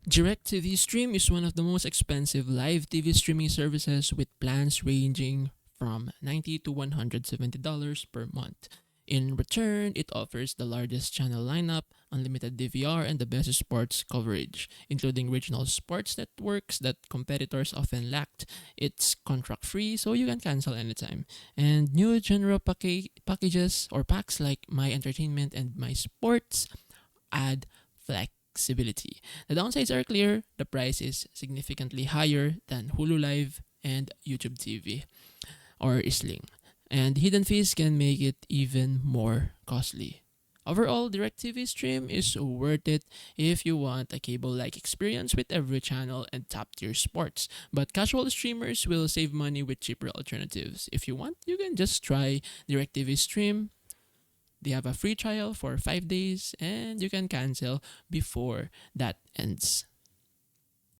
Directv Stream is one of the most expensive live TV streaming services with plans ranging from $90 to $170 per month. In return, it offers the largest channel lineup, unlimited DVR, and the best sports coverage, including regional sports networks that competitors often lacked. It's contract free, so you can cancel anytime. And new genre packages or packs like My Entertainment and My Sports add flexibility. The downsides are clear. The price is significantly higher than Hulu Live and YouTube TV or Sling. And hidden fees can make it even more costly. Overall, DirecTV Stream is worth it if you want a cable-like experience with every channel and top-tier sports. But casual streamers will save money with cheaper alternatives. If you want, you can just try DirecTV Stream. They have a free trial for 5 days and you can cancel before that ends.